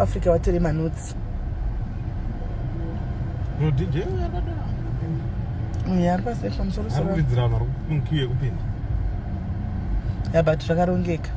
kuAfrica watore manotsi. No DJ Yari pasi pamusoro soro. Arikudzira vanhu kunkiwe kupinda. Ya but zvakarongeka.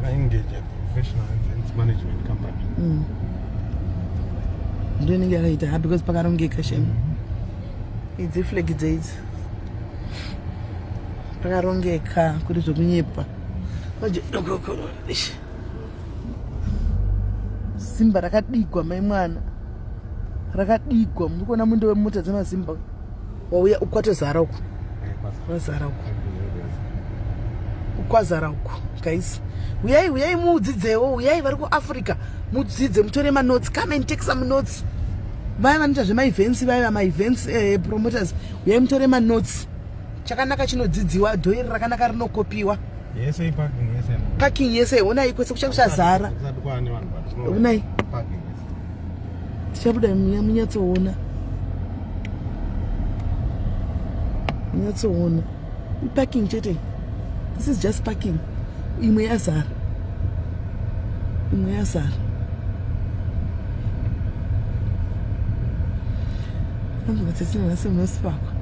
Engage a professional events management company. Ndini ngaraita because pakarongeka shame. Idzi flag days. Pakarongeka kuti zvokunyepa. Oje doko. Simba rakadigwa mai mwana. Rakadigwa mukona mundo wemota dzemazimba. Wauya ukwatozara uku. Wazara uku. Ukwazara uku. Guys. Uyai mudzidzewo, uyai vari kuAfrica. Mudzidze mutore manotes, come and take some notes. Vaya vanoita zvema-events, vaya ma-events promoters. Uyai mutore manotes. Chakanaka chinodzidziwa, dhoiri rakanaka rinokopiwa. Yese parking yese. Parking yese, onai kwese kuchazara. Onai. Parking. Tichabuda munyatsoona. Munyatsoona. Parking chete. This is just parking. Imwe yazara. Nangu vatsetsina nasi munosipakwa.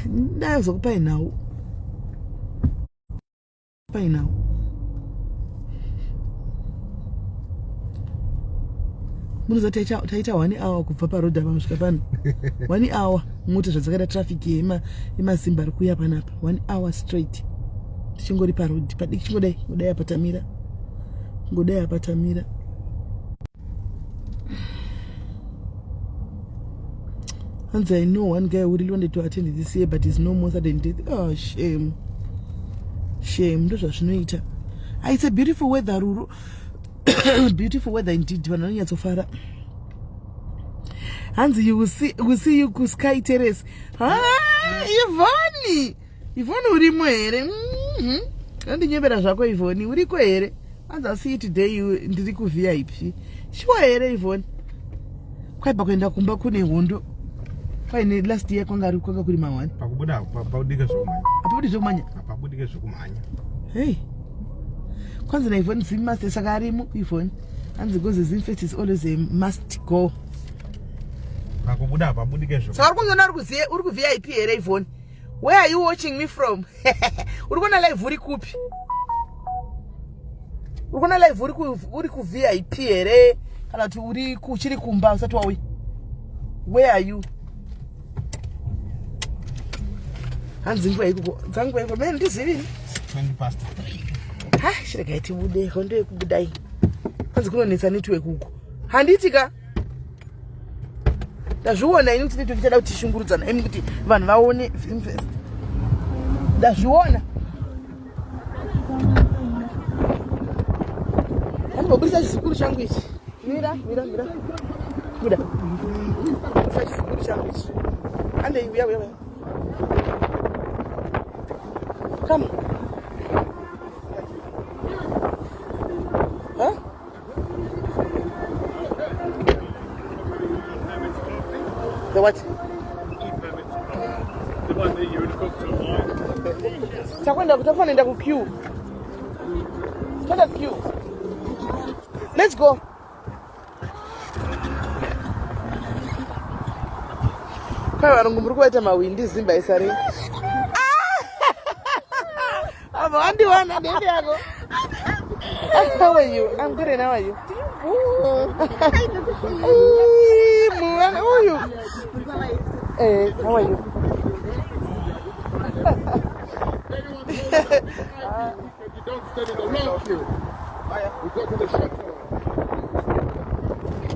Ndazokupai nawo. Munoza taita 1 hour kubva parodha pamusvika pano. 1 hour mota zvadzakada traffic yemazimba rikuya panapa. 1 hour straight. Tichingori parodi padiki chingodai apatamira. And I know one guy who really wanted to attend this year, but he's no more than death. Oh, shame. It's a beautiful weather, Ruru. Beautiful weather indeed. And you will see you ku Sky Terrace. Ivoni urimo here. Andinyebera zvako Ivoni, uriko here? I'll see you today, ndiri ku VIP. Sure here Ivoni. Kwaiba kuenda kumba kune hondo. Kwaine last year kwanga kuri mawani. Pakubuda paudike zvokumanya. Apabudike zvokumanya. Hey. Kwanza na Ivoni must sakarimo Ivoni. And because the Zinfest is always a must go. Pakubuda pabudike zvokumanya. Saka uri ku VIP here Ivoni. Where are you watching me from? Urikona live uri kupi? Urikona live uri ku VIP here kana kuti uri kuchiri kumba usati wauya? Where are you? Hanzingwa iko mene ndizivini. 20 past. Shireka iti bude hondo yekubudai. Hanzi kunonetsa network uko. Handitika. Ndazviona ini kuti network ichada kuti shungurudzana imi kuti vanhu vaone Filmfest. Ndazviona. Handibobudisa chizukuru changu ichi. Mira. Buda. Budisa chizukuru changu ichi. Ande uya. Come. Huh? The what? The one that you would have booked online. Takwenda kutafanenda ku queue. Start queue. Let's go. Kwa varungu muri kuita mawindi zimba isari. Andi wana ndende yako. How are you? I'm good and how are you? How are you? How are you? Don't stand in the long queue. We go to the shop.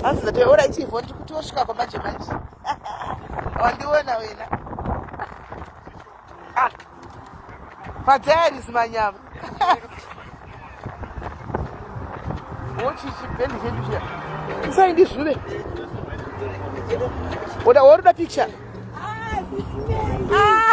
That's the all right if want to swasvika kwamanje. Wandiona wena. Padzari simanyama. Wochi chipendi chedu chia. Sai ndizvure. Oda picture. SIS MELLY.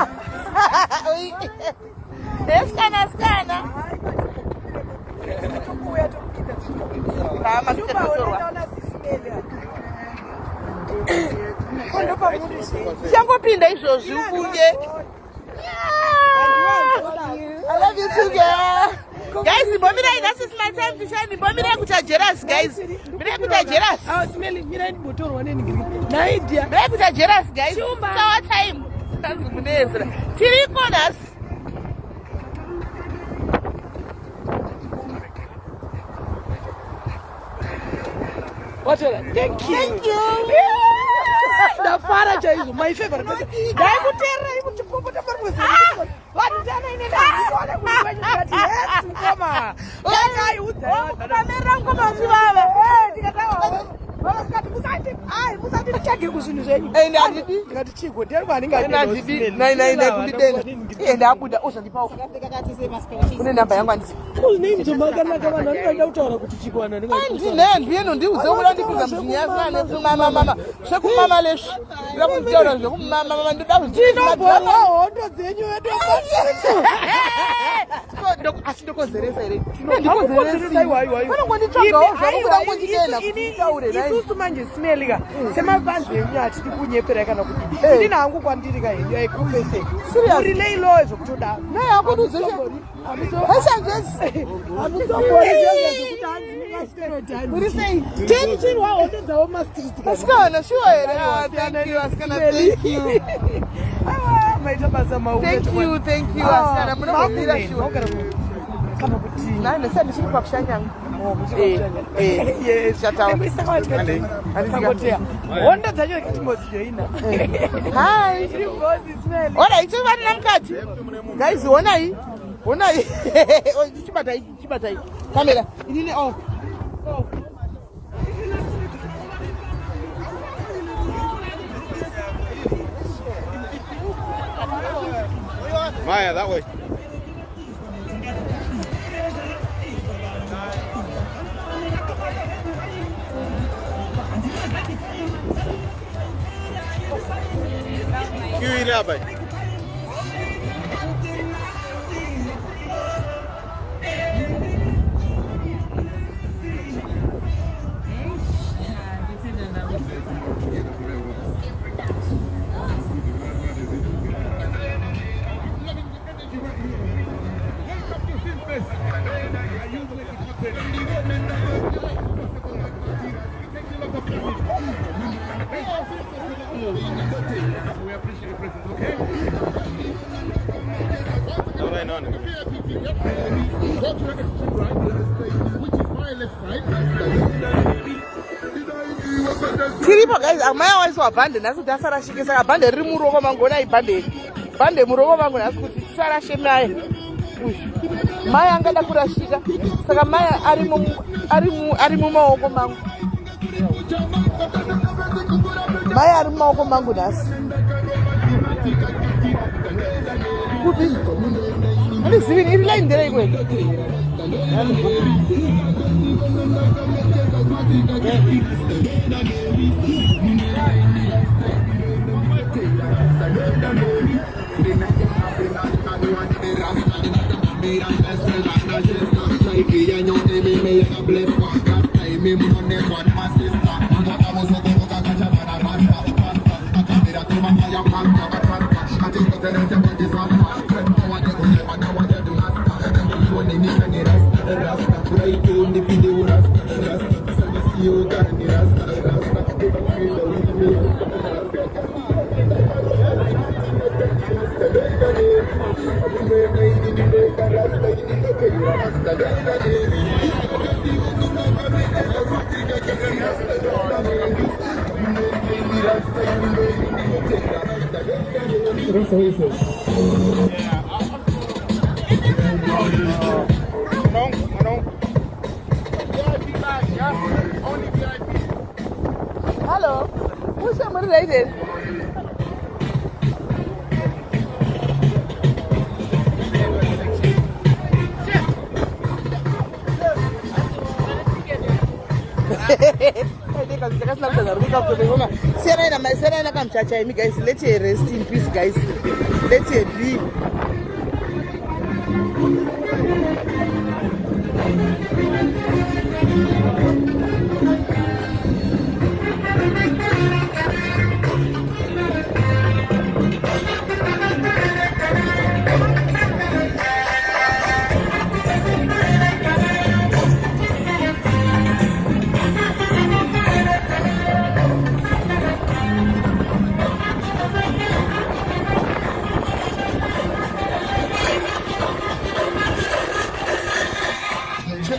Changopinda izvozvi ufunge. I love you too, girl. Guys, Bomirai, that is my time to shine. Bomirai kuta jealous, guys. Mirai kuta jealous. I was smelling mirai motor one in Nigeria. Mirai kuta jealous, guys. It's our time. That's Munezra. 3 corners. What? Thank you. Thank you. The furniture is my favorite. What is Hi. Alright, so what guys, Onai. Oh, Chibatai. Camera. Oh. Maya, that way. Give it up, babe. Tiripo guys, amaya waiso abande nasu dasara shike saka bande rimuroko mangona ibande. Bande muroko mangona nasu kuti sara shemai. Maya angada kurashika. Saka maya arimu maoko mangu. Maya arimu maoko mangu nasu. Kupi. Ani sivini iri line ndere ikwe. Hello, who's somebody rated? Guys, let's rest in peace, guys. Let's be.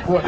What?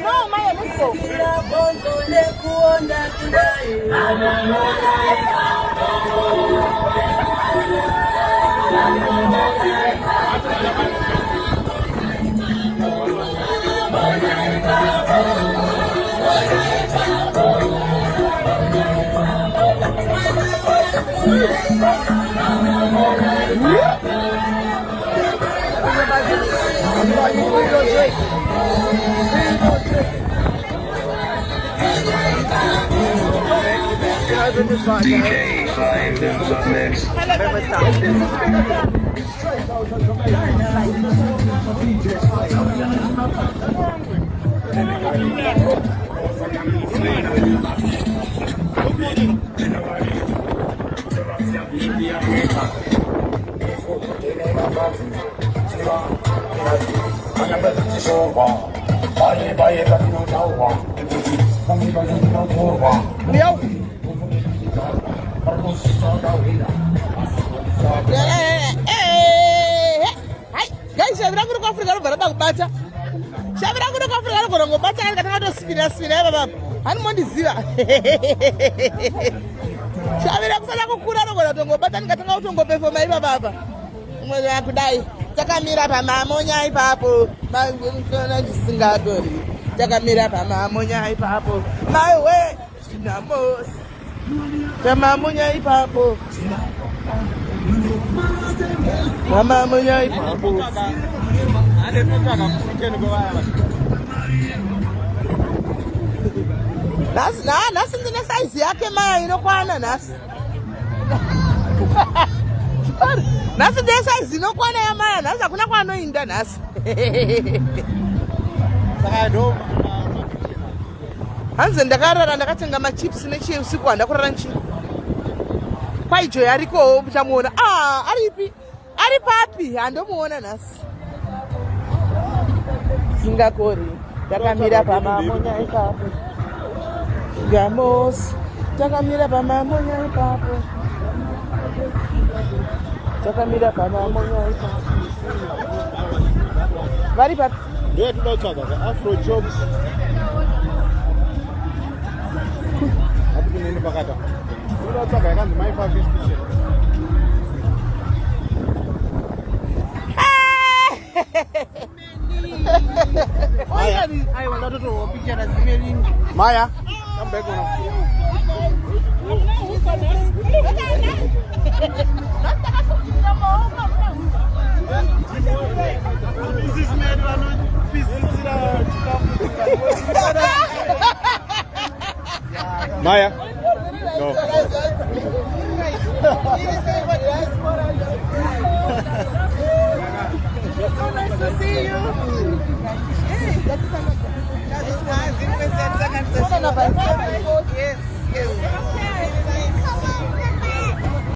No, Maya, let's go. DJ Flying Dibs up next. Guys, shabira kuno Afrika no baraba kubata. Shabira kuno Afrika no gorongo bata kana katanga to spina baba. Hani mondiziva. Shabira kusala kukura no gorongo bata katanga utongo perform iba baba. Mwana yakudai. Takamira pa mamonya ipapo. Mangona jisingadori. Takamira pa mamonya ipapo. My way. Namos. Mamonya ipapo. Mama monya ipapo. Nasi ndine size yake maya inokwana nasi. Nasi ndine size inokwana ya maya nasi hakuna kwa anoinda nasi. Hanze ndakarara ndakatenga machips nechi usiku andakurara nchi. Kwaijo yariko muchamuona. Aripi? Ari papi handomuona nasi. Singakori. Takamira pa mamonya ipapo. Gamos. Takamira pa mamonya ipapo. Takamira pa mamonya ipapo. Vari papi? Yeah, to know the Afro jokes. I've been in the Bagada. You know, I got my 5 picture. I want to do a picture as Melly. Maya, come back on. This is made one pieces. Maya, no. It's so nice to see you. Yes, yes.